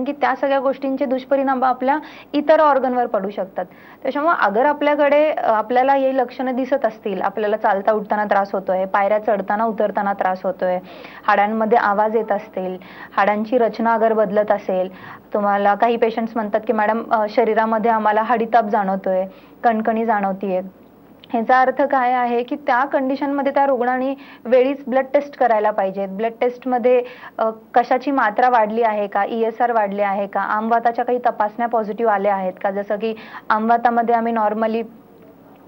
कारण की त्या सगळ्या गोष्टींचे दुष्परिणाम आपल्या इतर ऑर्गनवर पडू शकतात. त्याच्यामुळे अगर आपल्याकडे आपल्याला हे लक्षणं दिसत असतील, आपल्याला चालता उठताना त्रास होतोय, पायऱ्या चढताना उतरताना त्रास होतोय, हाडांमध्ये आवाज येत असतील, हाडांची रचना अगर बदलत असेल, तुम्हाला काही पेशंट्स म्हणतात की मॅडम शरीरामध्ये आम्हाला हाडीताप जाणवतोय, कणकणी जाणवतीये, ह्याचा अर्थ काय आहे की त्या कंडिशनमध्ये त्या रुग्णाने वेळीच ब्लड टेस्ट करायला पाहिजे. ब्लड टेस्टमध्ये कशाची मात्रा वाढली आहे का, ESR वाढले आहे का, आमवाताच्या काही तपासण्या पॉझिटिव्ह आल्या आहेत का, जसं की आमवातामध्ये आम्ही नॉर्मली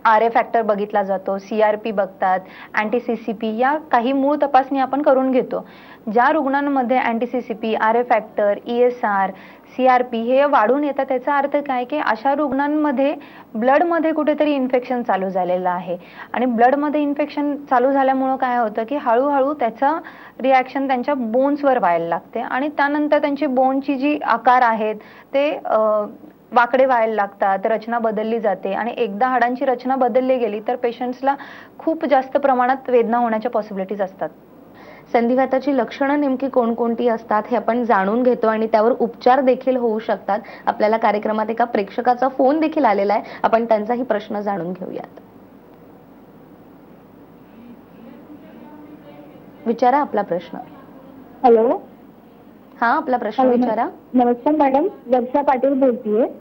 RA फॅक्टर बघितला जातो, CRP बघतात, अँटी CCP, या काही मूळ तपासणी आपण करून घेतो. ज्या रुग्णांमध्ये anti CCP, RA factor, ESR, CRP हे वाढून येतात, त्याचा अर्थ काय की अशा रुग्णांमध्ये ब्लडमध्ये कुठेतरी इन्फेक्शन चालू झालेलं आहे. आणि ब्लडमध्ये इन्फेक्शन चालू झाल्यामुळं काय होतं की हळूहळू त्याचा रिॲक्शन त्यांच्या बोन्सवर व्हायला लागते आणि त्यानंतर त्यांची बोनची जी आकार आहेत ते वाकडे व्हायला लागतात, रचना बदलली जाते आणि एकदा हाडांची रचना बदलली गेली तर पेशंट्सला खूप जास्त प्रमाणात वेदना होण्याच्या पॉसिबिलिटीज असतात. संधिवाताची लक्षणं नेमकी कोणकोणती असतात हे आपण जाणून घेतो आणि त्यावर उपचार देखील होऊ शकतात. आपल्याला कार्यक्रमात एका प्रेक्षकाचा फोन देखील आलेला आहे, आपण त्यांचाही प्रश्न जाणून घेऊयात. विचारा आपला प्रश्न. हॅलो. हा, आपला प्रश्न विचारा. नमस्कार मॅडम, वर्षा पाटील बोलतीये.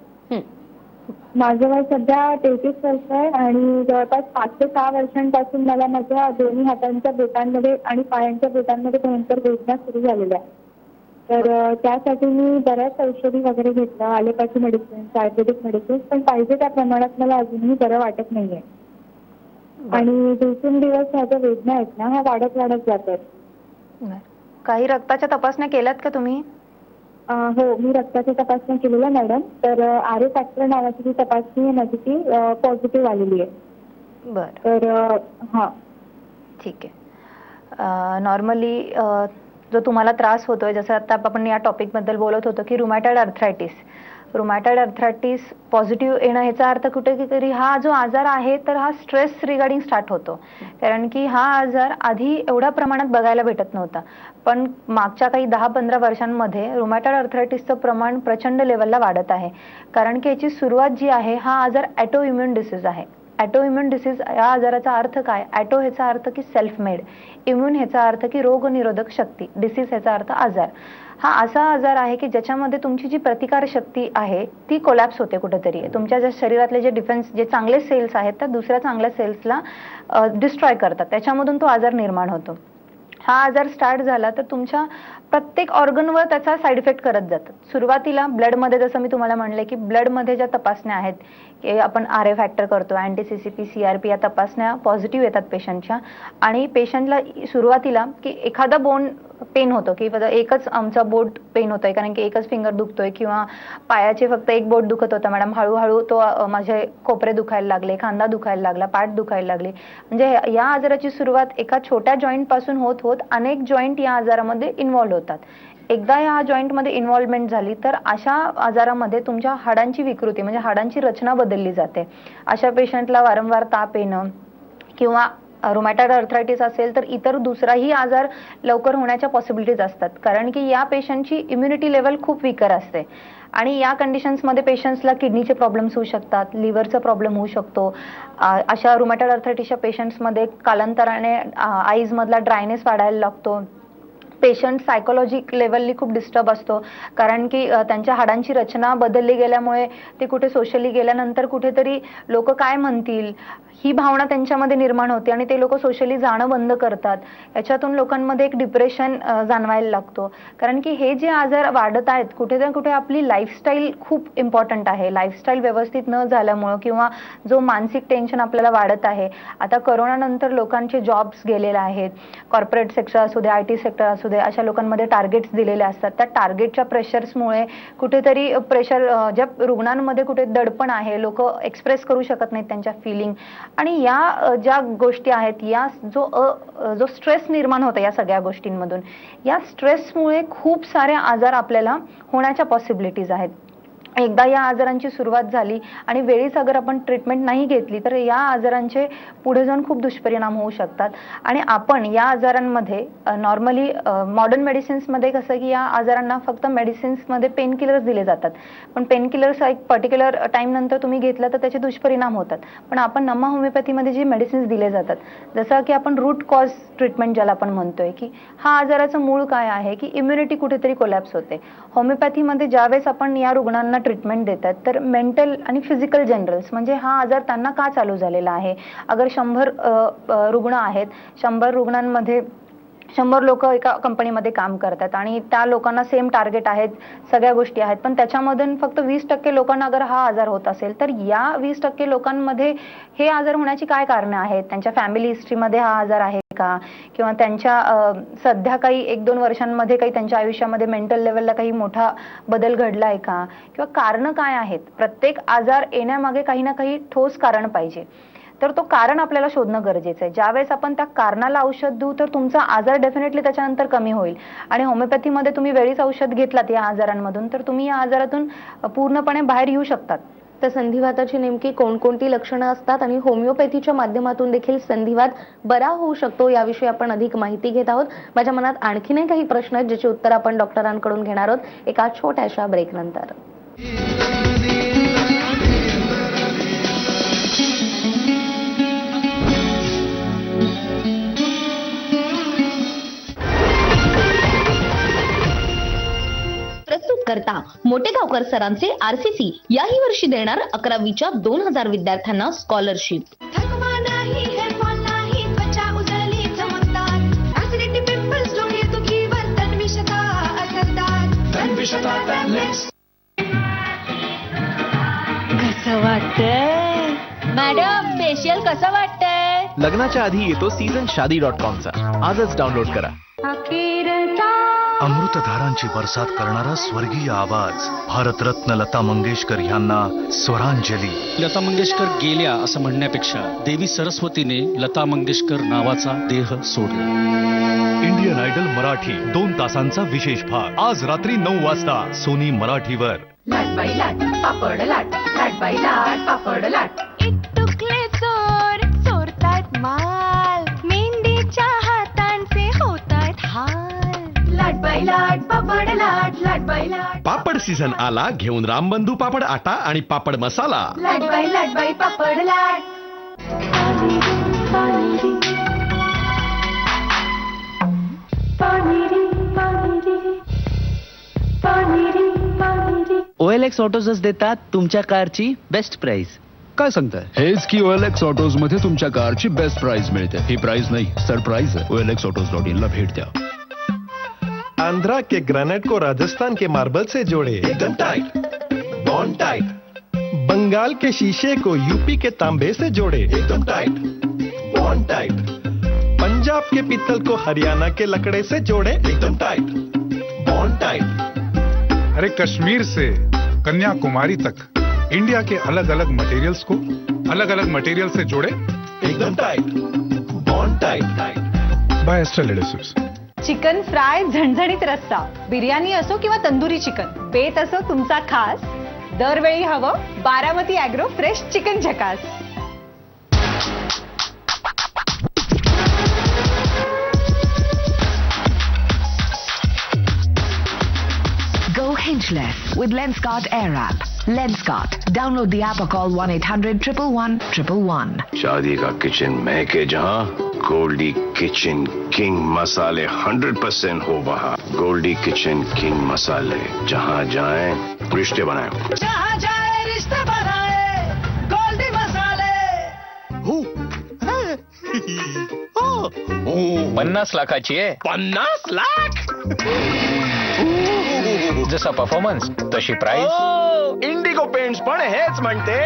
माझं वय सध्या 33 वर्ष आहे आणि जवळपास 5 ते 6 वर्षांपासून मला माझ्या दोन्ही हातांच्या बोटांमध्ये आणि पायांच्या बोटांमध्ये भयंकर वेदना सुरू झालेल्या आहे. तर त्यासाठी मी बऱ्याच औषधी वगैरे घेतलं, ॲलोपॅथी मेडिसिन, आयुर्वेदिक मेडिसिन, पण पाहिजे त्या प्रमाणात मला अजूनही बरं वाटत नाहीये. आणि दिवसेंदिवस ह्या वेदना आहेत ना, ह्या वाढत जातात. काही रक्ताच्या तपासण्या केल्यात का तुम्ही? हो, मी रक्ताच्या तपासण्या केलेल्या मॅडम. तर RA फॅक्टर नावाची जी तपासणी आहे माझी ती पॉझिटिव्ह आलेली आहे. बरं. तर हां. ठीक आहे. नॉर्मली जो तुम्हाला त्रास होतोय, जसं आता आपण या टॉपिकबद्दल बोलत होतो की रुमॅटॉइड अर्थरायटिस पॉझिटिव्ह येणं, ह्याचा अर्थ कुठेतरी हा जो आजार आहे तर हा स्ट्रेस रिगार्डिंग स्टार्ट होतो. कारण की हा आजार आधी एवढ्या प्रमाणात बघायला भेटत नव्हता, पण मागच्या काही 10-15 वर्षांमध्ये रुमॅटॉइड अर्थरायटिसचं प्रमाण प्रचंड लेवलला वाढत आहे. कारण की याची सुरुवात जी आहे, हा आजार ॲटो इम्युन डिसीज आहे. ॲटो इम्युन डिसीज या आजाराचा अर्थ काय? ॲटो ह्याचा अर्थ की सेल्फ मेड, इम्युन ह्याचा अर्थ की रोगनिरोधक शक्ती, डिसीज ह्याचा अर्थ आजार. हा असा आजार आहे की ज्याच्यामध्ये तुमची जी प्रतिकार शक्ती आहे ती कोलॅप्स होते कुठेतरी. तुमच्या ज्या शरीरातले जे डिफेन्स, जे चांगले सेल्स आहेत त्या दुसऱ्या चांगल्या सेल्सला डिस्ट्रॉय करतात, त्याच्यामधून तो आजार निर्माण होतो. हा आजार स्टार्ट झाला तर तुमच्या प्रत्येक ऑर्गनवर त्याचा साईड इफेक्ट करत जातात. सुरुवातीला ब्लडमध्ये, जसं मी तुम्हाला म्हणले की ब्लडमध्ये ज्या तपासण्या आहेत की आपण RA फॅक्टर करतो, अँटी CCP, CRP, या तपासण्या पॉझिटिव्ह येतात पेशंटच्या. आणि पेशंटला सुरुवातीला की एखादा बोन पेन होतो की एकच आमचा बोट पेन होतोय कारण की एकच फिंगर दुखतोय, किंवा पायाचे फक्त एक बोट दुखत होता मॅडम, हळूहळू तो माझे कोपरे दुखायला लागले, खांदा दुखायला लागला, पाठ दुखायला लागली. म्हणजे या आजाराची सुरुवात एका छोट्या जॉईंट पासून होत होत अनेक जॉईंट या आजारामध्ये इन्व्हॉल्व्ह होतात. एकदा या जॉईंटमध्ये इन्व्हॉल्वमेंट झाली तर अशा आजारामध्ये तुमच्या हाडांची विकृती म्हणजे हाडांची रचना बदलली जाते. अशा पेशंटला वारंवार ताप येणं किंवा रुमॅटॉइड अर्थरायटिस असेल तर इतर दुसराही आजार लवकर होण्याच्या पॉसिबिलिटीज असतात, कारण की या पेशंटची इम्युनिटी लेवल खूप वीकर असते. आणि या कंडिशन्समध्ये पेशंट्सला किडनीचे प्रॉब्लेम्स होऊ शकतात, लिव्हरचा प्रॉब्लेम होऊ शकतो. अशा रुमॅटॉइड अर्थरायटिसच्या पेशंट्समध्ये कालांतराने आईजमधला ड्रायनेस वाढायला लागतो. पेशंट सायकोलॉजिक लेवलली खूप डिस्टर्ब असतो, कारण की त्यांच्या हाडांची रचना बदलली गेल्यामुळे ते कुठे सोशली गेल्यानंतर कुठेतरी लोक काय म्हणतील ही भावना त्यांच्यामध्ये निर्माण होते आणि ते लोक सोशली जाणं बंद करतात. याच्यातून लोकांमध्ये एक डिप्रेशन जाणवायला लागतो, कारण की हे जे आजार वाढत आहेत कुठे ना कुठे आपली लाईफस्टाईल खूप इम्पॉर्टंट आहे. लाईफस्टाईल व्यवस्थित न झाल्यामुळं किंवा जो मानसिक टेन्शन आपल्याला वाढत आहे. आता करोनानंतर लोकांचे जॉब्स गेलेले आहेत, कॉर्पोरेट सेक्टर असू दे, IT सेक्टर असू दे, अशा लोकांमध्ये टार्गेट्स दिलेले असतात. त्या टार्गेटच्या प्रेशर्समुळे कुठेतरी प्रेशर, ज्या रुग्णांमध्ये कुठे दडपण आहे, लोक एक्सप्रेस करू शकत नाहीत त्यांच्या फिलिंग, आणि या ज्या गोष्टी आहेत, या जो स्ट्रेस निर्माण होतो या सगळ्या गोष्टींमधून, या स्ट्रेसमुळे खूप सारे आजार आपल्याला होण्याच्या पॉसिबिलिटीज आहेत. एकदा या आजारांची सुरुवात झाली आणि वेळीच अगर आपण ट्रीटमेंट नाही घेतली तर या आजारांचे पुढे जाऊन खूप दुष्परिणाम होऊ शकतात. आणि आपण या आजारांमध्ये नॉर्मली मॉडर्न मेडिसिन्समध्ये कसं की या आजारांना फक्त मेडिसिन्समध्ये पेन किलर्स दिले जातात, पण पेन किलर्स एक पर्टिक्युलर टाइम नंतर तुम्ही घेतलं तर त्याचे दुष्परिणाम होतात. पण आपण नमा होमिओपॅथीमध्ये जी मेडिसिन्स दिले जातात, जसं की आपण रूट कॉज ट्रीटमेंट ज्याला आपण म्हणतोय की हा आजाराचं मूळ काय आहे की इम्युनिटी कुठेतरी कोलॅप्स होते. होमिओपॅथीमध्ये ज्यावेळेस आपण या रुग्णांना ट्रीटमेंट देतात तर मेंटल आणि फिजिकल जनरल्स म्हणजे हा आजार त्यांना का चालू झालेला आहे. अगर 100 रुग्ण आहेत, 100 रुग्णांमध्ये 100 लोक एका कंपनीमध्ये काम करतात आणि त्या लोकांना सेम टार्गेट आहेत, सगळ्या गोष्टी आहेत, पण त्याच्यामधून फक्त 20% लोकांना अगर हा आजार होत असेल तर या 20% लोकांमध्ये हे आजार होण्याची काय कारणं आहेत. त्यांच्या फॅमिली हिस्ट्रीमध्ये हा आजार आहे का, किंवा त्यांच्या सध्या काही 1-2 वर्षांमध्ये काही त्यांच्या आयुष्यामध्ये मेंटल लेवलला काही मोठा बदल घडला आहे का, किंवा कारणं काय आहेत. प्रत्येक आजार येण्यामागे काही ना काही ठोस कारण पाहिजे, तर तो कारण आपल्याला शोधणं गरजेचं आहे. ज्यावेळेस आपण त्या कारणाला औषध देऊ तर तुमचा आजार डेफिनेटली त्याच्यानंतर कमी होईल. आणि होमिओपॅथीमध्ये तुम्ही वेळीच औषध घेतलात या आजारांमधून तर तुम्ही या आजारातून पूर्णपणे बाहेर येऊ शकतात. तर संधिवाताची नेमकी कोणकोणती लक्षणं असतात आणि होमिओपॅथीच्या माध्यमातून देखील संधिवात बरा होऊ शकतो याविषयी आपण अधिक माहिती घेत आहोत. माझ्या मनात आणखीनही काही प्रश्न आहेत ज्याची उत्तर आपण डॉक्टरांकडून घेणार आहोत एका छोट्याशा ब्रेक नंतर. करता मोटेगावकर सरांचे आरसीसी याही वर्षी देणार 11वीच्या 2000 विद्यार्थ्यांना स्कॉलरशिप. कसं वाटतंय मॅडम, फेशियल कसं वाटतंय? लग्नाच्या आधी येतो seasonshadi.com चा. आजच डाउनलोड करा. अमृतधारांची बरसात करणारा स्वर्गीय आवाज भारतरत्न लता मंगेशकर यांना स्वरांजली. लता मंगेशकर गेल्या असं म्हणण्यापेक्षा देवी सरस्वतीने लता मंगेशकर नावाचा देह सोडला. इंडियन आयडल मराठी 2 तासांचा विशेष भाग आज रात्री 9 वाजता सोनी मराठीवर. लाट बाई लाट पापड लाट, लाट बाई लाट पापड लाट. इटुकले चोर चोरतात माल, मेंढीच्या हातांचे होतात हाल. लाट बाई लाट पापड लाट, लाट बाई लाट. पापड सीझन आला घेऊन रामबंधू पापड आटा आणि पापड मसाला. लाट बाई पापड लाट. OLX ऑटोजच देतात तुमच्या कारची बेस्ट प्राइस. काय सांगताय? हेच की OLX ऑटोज मध्ये तुमच्या कारची बेस्ट प्राइस मिळते. ही प्राइस नाही, सरप्राइज आहे. OLXautos.in ला भेट द्या. आंध्रा के ग्रेनाइट को राजस्थान के मार्बल से जोड़े एकदम टाइट, बॉन्ड टाइट. बंगाल के शीशे को यूपी के तांबे से जोड़े एकदम टाइट, बॉन्ड टाइट. पंजाब के पीतल को हरियाणा के लकड़े से जोड़े एकदम टाइट, बॉन्ड टाइट. अरे कश्मीर से कन्याकुमारी तक इंडिया के अलग अलग मटेरियल्स को अलग अलग मटेरियल से जोड़े एकदम tight, bond tight. By Astral adhesives. Chicken fry, झणझणीत रस्सा, बिर्याणी असो किंवा तंदुरी चिकन, बेत असो तुमचा खास, दरवेळी हवं बारामती ॲग्रो फ्रेश चिकन झकास. Go Hinchless with Lenskart Air App. Lenskart. Download the app or call 1-800-111-111. शादी का किचन महके जहां, गोल्डी किचन किंग मसाले 100% हो वहां. गोल्डी किचन किंग मसाले, जहां जाएं रिश्ते बनाएं. जहाँ जाए रिश्ते बनाए, गोल्डी मसाले. 50 लाखाची आहे. 50 लाख. जसा परफॉर्मन्स तशी प्राइस. इंडिगो पेंट्स पण हेच म्हणते.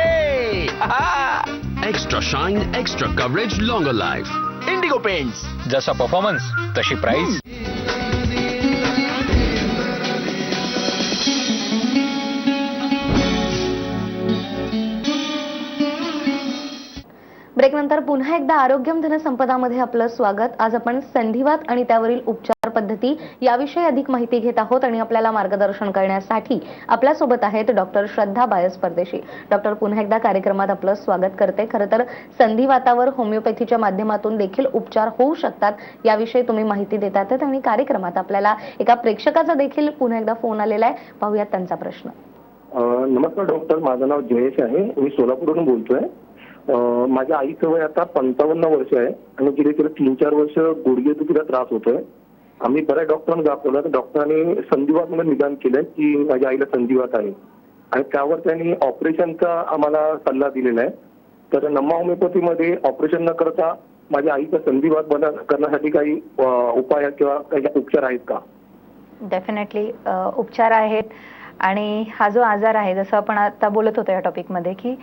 Extra shine, extra coverage, longer life. Indigo paints. जसा परफॉर्मन्स तशी प्राइस. ब्रेक नंतर पुन्हा एकदा आरोग्यम धन संपदामध्ये आपलं स्वागत. आज आपण संधिवात आणि त्यावरील उपचार पद्धती याविषयी अधिक माहिती घेत आहोत आणि आपल्याला मार्गदर्शन करण्यासाठी आपल्यासोबत आहेत डॉक्टर श्रद्धा बायस परदेशी. डॉक्टर, पुन्हा एकदा कार्यक्रमात आपलं स्वागत करते. खरं तर संधिवातावर होमिओपॅथीच्या माध्यमातून देखील उपचार होऊ शकतात याविषयी तुम्ही माहिती देतात आणि कार्यक्रमात आपल्याला एका प्रेक्षकाचा देखील पुन्हा एकदा फोन आलेला आहे. पाहूयात त्यांचा प्रश्न. नमस्कार डॉक्टर, माझं नाव जयेश आहे. मी सोलापूरवरून बोलतोय. माझ्या आईचं वय आता 55 वर्ष आहे आणि गेले 3-4 वर्ष गुडघेदुखीचा त्रास होतोय. आम्ही बऱ्याच डॉक्टरांना दाखवलं तर डॉक्टरांनी संधिवात म्हणून निदान केलंय की माझ्या आईला संधिवात आहे आणि त्यावर त्यांनी ऑपरेशनचा आम्हाला सल्ला दिलेला आहे. तर नमा होमिओपॅथीमध्ये ऑपरेशन न करता माझ्या आईचा संधिवात बंद करण्यासाठी काही उपाय किंवा काही उपचार आहेत का? डेफिनेटली उपचार आहेत. आणि हा जो आजार आहे, जसं आपण आता बोलत होतो या टॉपिकमध्ये, की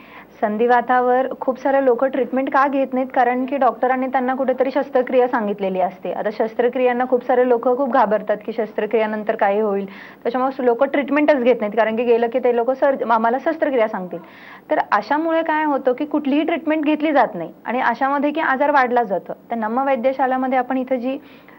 संधिवातावर खूप सारे लोक ट्रीटमेंट का घेत नाहीत, कारण की डॉक्टरांनी त्यांना कुठेतरी शस्त्रक्रिया सांगितलेली असते. आता शस्त्रक्रियांना खूप सारे लोक खूप घाबरतात की शस्त्रक्रियानंतर काय होईल, त्याच्यामुळे लोक ट्रीटमेंटच घेत नाहीत, कारण की गेलं की ते लोक आम्हाला शस्त्रक्रिया सांगतील. तर अशामुळे काय होतं की कुठलीही ट्रीटमेंट घेतली जात नाही आणि अशामध्ये की आजार वाढला जातो. तर नमा वैद्यशालामध्ये आपण इथं जी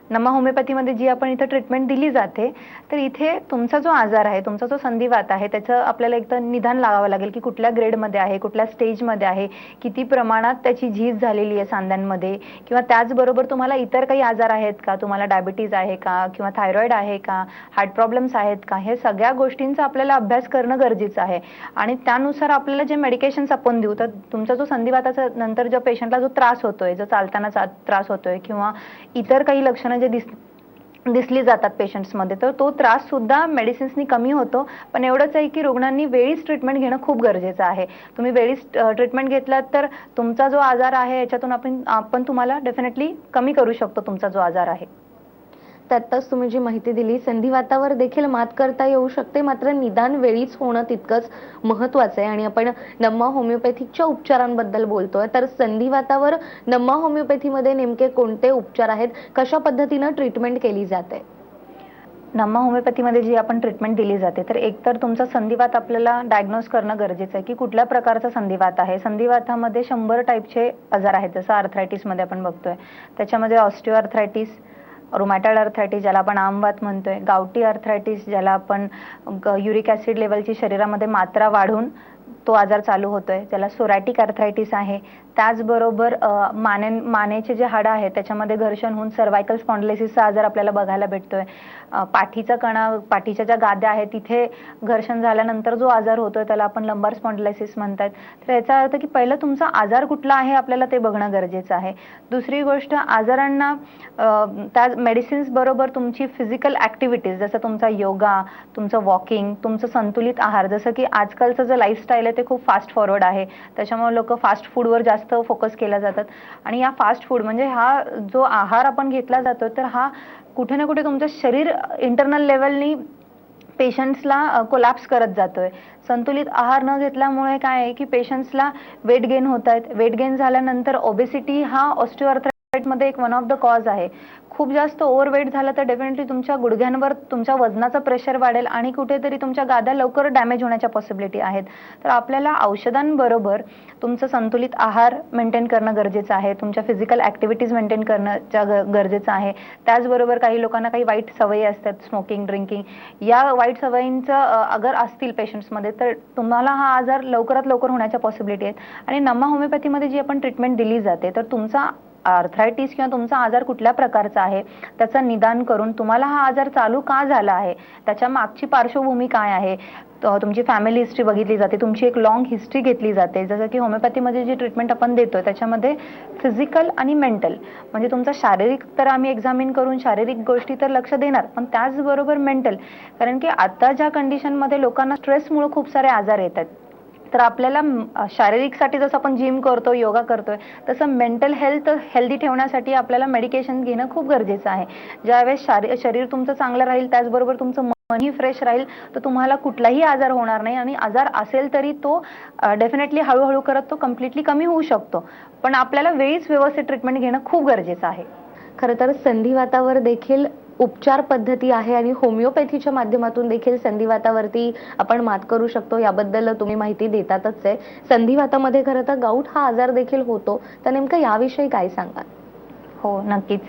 नमा होमिओपॅथीमध्ये जी आपण इथं ट्रीटमेंट दिली जाते, तर इथे तुमचा जो आजार आहे, तुमचा जो संधिवात आहे, त्याचं आपल्याला एक तर निदान लावावं लागेल की कुठल्या ग्रेडमध्ये आहे, कुठल्या स्टेजमध्ये आहे, किती प्रमाणात त्याची झीज झालेली आहे सांध्यांमध्ये, किंवा त्याचबरोबर तुम्हाला इतर काही आजार आहेत का, तुम्हाला डायबिटीज आहे का, किंवा थायरॉइड आहे का, हार्ट प्रॉब्लेम्स आहेत का, हे सगळ्या गोष्टींचा आपल्याला अभ्यास करणं गरजेचं आहे. आणि त्यानुसार आपल्याला जे मेडिकेशन्स आपण देऊ, तर तुमचा जो संधिवाताचा नंतर जो पेशंटला जो त्रास होतोय, जो चालताना त्रास होतोय किंवा इतर काही लक्षणं जे दिसली जातात पेशंट्समध्ये, तर तो त्रास सुद्धा मेडिसिन्सनी कमी होतो. पण एवढंच आहे की रुग्णांनी वेळीच ट्रीटमेंट घेणं खूप गरजेचं आहे. तुम्ही वेळीच ट्रीटमेंट घेतलात तर तुमचा जो आजार आहे याच्यातून आपण तुम्हाला डेफिनेटली कमी करू शकतो तुमचा जो आजार आहे. त्यातच तुम्ही जी माहिती दिली, संधिवातावर देखील मात करता येऊ शकते, मात्र निदान वेळीच होणं तितकंच महत्वाचं आहे. आणि आपण नमा होमिओपॅथिकच्या उपचारांबद्दल बोलतोय, तर संधिवातावर नमा होमिओपॅथीमध्ये नेमके कोणते उपचार आहेत, कशा पद्धतीनं ट्रीटमेंट केली जाते? नमा होमिओपॅथीमध्ये जी आपण ट्रीटमेंट दिली जाते, तर एकतर तुमचा संधिवात आपल्याला डायग्नोज करणं गरजेचं आहे की कुठल्या प्रकारचा संधिवात आहे. संधिवातामध्ये 100 टाईपचे आजार आहेत, जसं आर्थरायटिसमध्ये आपण बघतोय. त्याच्यामध्ये ऑस्टिओआर्थरायटिस, रुमॅटॉइड आर्थरायटिस ज्याला आपण आमवात म्हणतोय, गावठी आर्थरायटिस ज्याला आपण युरिक ऍसिड लेवलची शरीरामध्ये मात्रा वाढून तो आजार चालू होतोय, त्याला सोरॅटिक आर्थरायटिस आहे. त्याचबरोबर मानेचे जे हाडं आहेत त्याच्यामध्ये घर्षण होऊन सर्वायकल स्पॉन्डिलायसिसचा आजार आपल्याला बघायला भेटतोय. पाठीच्या ज्या गाद्या आहेत तिथे घर्षण झाल्यानंतर जो आजार होतोय त्याला आपण लंबार स्पॉन्डिलायसिस म्हणतात. तर याचा अर्थ की पहिलं तुमचा आजार कुठला आहे आपल्याला ते बघणं गरजेचं आहे. दुसरी गोष्ट, आजारांना त्या मेडिसिन्स बरोबर तुमची फिजिकल ऍक्टिव्हिटीज, जसं तुमचा योगा, तुमचं वॉकिंग, तुमचं संतुलित आहार, जसं की आजकालचं जे लाईफस्टाईल आहे ते खूप फास्ट फॉरवर्ड आहे, त्याच्यामुळे लोक फास्ट फूडवर जास्त फोकस केला जातात. आणि या फास्ट फूड म्हणजे हा जो आहार आपण घेतला जातो, तर हा कुठे ना कुठे तुमचं शरीर इंटरनल लेवलनी पेशंट्सला कोलॅप्स करत जातोय. संतुलित आहार न घेतल्यामुळे काय आहे की पेशंट्सला वेट गेन होत आहेत. वेट गेन झाल्यानंतर ओबेसिटी हा ऑस्टिओआर्थरायटिसमध्ये एक वन ऑफ द कॉज आहे. खूप जास्त ओव्हरवेट झालं तर डेफिनेटली तुमच्या गुडघ्यांवर तुमच्या वजनाचं प्रेशर वाढेल आणि कुठेतरी तुमच्या गाद्या लवकर डॅमेज होण्याच्या पॉसिबिलिटी आहेत. तर आपल्याला औषधांबरोबर तुमचं संतुलित आहार मेंटेन करणं गरजेचं आहे, तुमच्या फिजिकल ऍक्टिव्हिटीज मेंटेन करणं गरजेचं आहे. त्याचबरोबर काही लोकांना काही वाईट सवयी असतात, स्मोकिंग, ड्रिंकिंग, या वाईट सवयींचं अगर असतील पेशंट्समध्ये तर तुम्हाला हा आजार लवकरात लवकर होण्याच्या पॉसिबिलिटी आहेत. आणि नमा होमिओपॅथीमध्ये जी आपण ट्रीटमेंट दिली जाते, तर तुमचा आर्थरायटिस किंवा तुमचा आजार कुठल्या प्रकारचा आहे त्याचं निदान करून तुम्हाला हा आजार चालू का झाला आहे, त्याच्या मागची पार्श्वभूमी काय आहे, तुमची फॅमिली हिस्ट्री बघितली जाते, तुमची एक लॉंग हिस्ट्री घेतली जाते. जसं की होमिओपॅथीमध्ये जी ट्रीटमेंट आपण देतोय त्याच्यामध्ये फिजिकल आणि मेंटल, म्हणजे तुमचा शारीरिक तर आम्ही एक्झामिन करून शारीरिक गोष्टी तर लक्ष देणार, पण त्याचबरोबर मेंटल, कारण की आता ज्या कंडिशनमध्ये लोकांना स्ट्रेसमुळे खूप सारे आजार येतात. तर आपल्याला शारीरिकसाठी जसं आपण जिम करतो, योगा करतोय, तसं मेंटल हेल्थ हेल्दी ठेवण्यासाठी आपल्याला मेडिकेशन घेणं खूप गरजेचं आहे. ज्यावेळेस शरीर तुमचं चांगलं राहील, त्याचबरोबर तुमचं मनही फ्रेश राहील, तर तुम्हाला कुठलाही आजार होणार नाही. आणि आजार असेल तरी तो डेफिनेटली हळूहळू करत तो कम्प्लिटली कमी होऊ शकतो. पण आपल्याला वेळीच व्यवस्थित ट्रीटमेंट घेणं खूप गरजेचं आहे. खरं तर संधिवातावर देखील उपचार पद्धती आहे आणि होमिओपॅथीच्या माध्यमातून देखील संधिवातावरती आपण मात करू शकतो, याबद्दल तुम्ही माहिती देतातच आहे. संधिवातामध्ये खरं तर गाऊट हा आजार देखील होतो, तर नेमकं याविषयी काय सांगाल? हो, नक्कीच.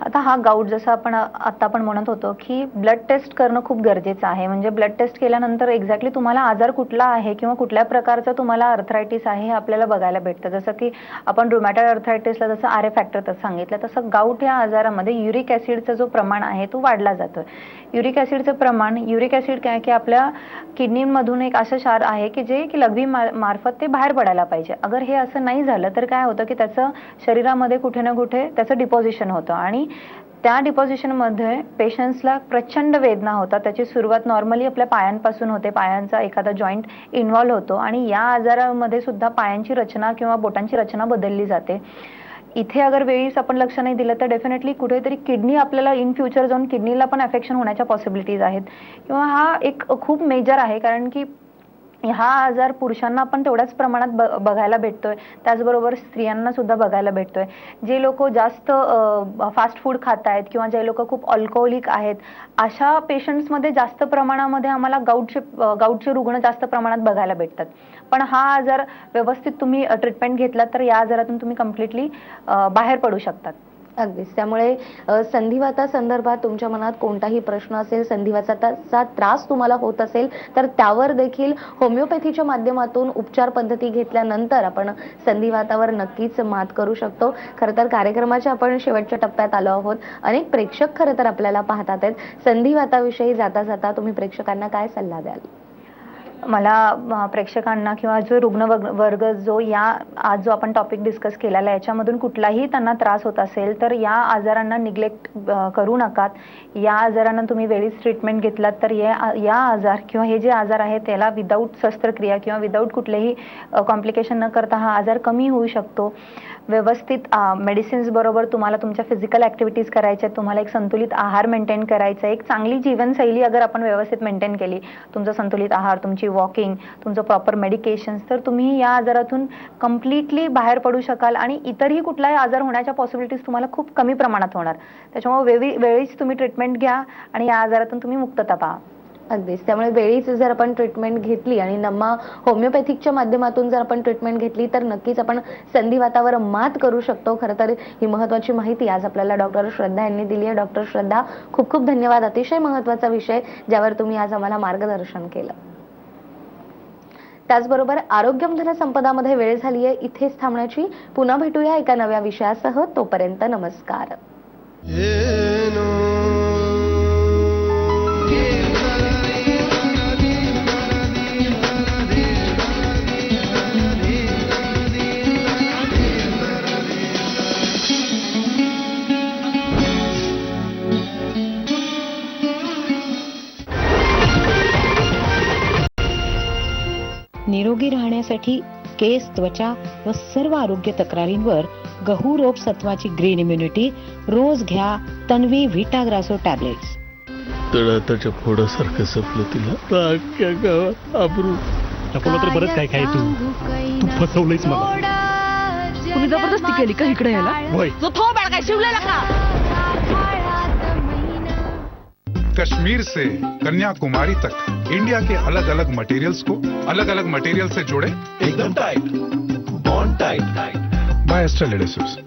आता हा गाऊट जसं आता आपण म्हणत होतो की ब्लड टेस्ट करणं खूप गरजेचं आहे. म्हणजे ब्लड टेस्ट केल्यानंतर एक्झॅक्टली तुम्हाला आजार कुठला आहे किंवा कुठल्या प्रकारचं तुम्हाला अर्थरायटिस आहे हे आपल्याला बघायला भेटतं. जसं की आपण रुमॅटॉइड अर्थरायटिसला जसं RA फॅक्टर सांगितलं, तसं गाऊट या आजारामध्ये युरिक ॲसिडचं जो प्रमाण आहे तो वाढला जातोय. युरिक ॲसिडचं प्रमाण, युरिक ॲसिड काय की आपल्या किडनीमधून एक असं क्षार आहे की जे की लघवी मार्फत ते बाहेर पडायला पाहिजे. अगर हे असं नाही झालं तर काय होतं की त्याचं शरीरामध्ये कुठे ना कुठे त्याचं डिपॉझिशन होतं आणि त्या डिपॉझिशनमध्ये पेशंट्सला प्रचंड वेदना होतात. त्याची सुरुवात नॉर्मली आपल्या पायांपासून होते, पायांचा एखादा जॉईंट इन्व्हॉल्व होतो आणि या आजारामध्ये सुद्धा पायांची रचना किंवा बोटांची रचना बदलली जाते. इथे अगर वेळीच आपण लक्ष नाही दिलं तर डेफिनेटली कुठेतरी किडनी आपल्याला इन फ्युचर जाऊन किडनीला पण अफेक्शन होण्याच्या पॉसिबिलिटीज आहेत किंवा हा एक खूप मेजर आहे. कारण की हा आजार पुरुषांना पण तेवढ्याच प्रमाणात बघायला भेटतोय, त्याचबरोबर स्त्रियांना सुद्धा बघायला भेटतोय. जे लोक जास्त फास्ट फूड खात आहेत किंवा जे लोक खूप अल्कोहोलिक आहेत अशा पेशंट्समध्ये जास्त प्रमाणामध्ये आम्हाला गाऊटचे रुग्ण जास्त प्रमाणात बघायला भेटतात. पण हा आजार व्यवस्थित तुम्ही ट्रीटमेंट घेतला तर या आजारातून तुम्ही कम्प्लिटली बाहेर पडू शकतात. अगदीच. त्यामुळे संधिवाता संदर्भात तुमच्या मनात कोणताही प्रश्न असेल, संधिवाताचा त्रास तुम्हाला होत असेल तर त्यावर देखील होमिओपॅथीच्या माध्यमातून उपचार पद्धती घेतल्यानंतर आपण संधिवातावर नक्कीच मात करू शकतो. खरं तर कार्यक्रमाच्या आपण शेवटच्या टप्प्यात आलो आहोत. अनेक प्रेक्षक खरं तर आपल्याला पाहतात आहेत. संधिवाताविषयी जाता जाता तुम्ही प्रेक्षकांना काय सल्ला द्याल? मला प्रेक्षकांना किंवा जो रुग्ण वर्ग जो आज जो आपण टॉपिक डिस्कस केलेला आहे याच्यामधून कुठलाही त्यांना त्रास होत असेल तर या आजारांना निग्लेक्ट करू नकात. या आजारांना तुम्ही वेळीच ट्रीटमेंट घेतलात तर या आजार किंवा हे जे आजार आहेत त्याला विदाऊट शस्त्रक्रिया किंवा विदाऊट कुठलेही कॉम्प्लिकेशन न करता हा आजार कमी होऊ शकतो. व्यवस्थित मेडिसिन्स बरोबर तुम्हाला तुमच्या फिजिकल ॲक्टिव्हिटीज करायच्या, तुम्हाला एक संतुलित आहार मेंटेन करायचा, एक चांगली जीवनशैली अगर आपण व्यवस्थित मेंटेन केली, तुमचा संतुलित आहार, तुमची वॉकिंग, तुमचं प्रॉपर मेडिकेशन्स, तर तुम्ही या आजारातून कम्प्लिटली बाहेर पडू शकाल आणि इतरही कुठलाही आजार होण्याच्या पॉसिबिलिटीज तुम्हाला खूप कमी प्रमाणात होणार. त्याच्यामुळे वेळीच तुम्ही ट्रीटमेंट घ्या आणि या आजारातून तुम्ही मुक्तता पहा. अगदीच. त्यामुळे वेळीच जर आपण ट्रीटमेंट घेतली आणि नमा होमिओपॅथिकच्या माध्यमातून जर आपण ट्रीटमेंट घेतली तर नक्कीच आपण संधिवातावर मात करू शकतो. खरं तर ही महत्त्वाची माहिती आज आपल्याला डॉक्टर श्रद्धा यांनी दिली आहे. डॉक्टर श्रद्धा, खूप खूप धन्यवाद. अतिशय महत्त्वाचा विषय ज्यावर तुम्ही आज आम्हाला मार्गदर्शन केलं. त्याचबरोबर आरोग्यम धन संपदामध्ये वेळ झाली आहे इथेच थांबण्याची. पुन्हा भेटूया एका नव्या विषयासह. तोपर्यंत नमस्कार. निरोगी राहण्यासाठी केस, त्वचा व सर्व आरोग्य तक्रारींवर गहू रोप सत्वाची ग्रीन इम्युनिटी रोज घ्या. तन्वी व्हिटाग्रासो टॅब्लेट्स. तळाताच्या फोडासारखं सपलं तिला अख्ख्या गावात आबरू. दाखवलं तर बरंच काय काय तू फसवलंयस मला. तुम्ही जबरदस्ती केली का इकडे यायला? होय. जो थोबाड काय शिवलेला का? कश्मीर से कन्याकुमारी तक इंडिया के अलग अलग मटेरियल्स को अलग अलग मटेरियल से जोड़े एकदम tight, bond tight bye astral adhesives.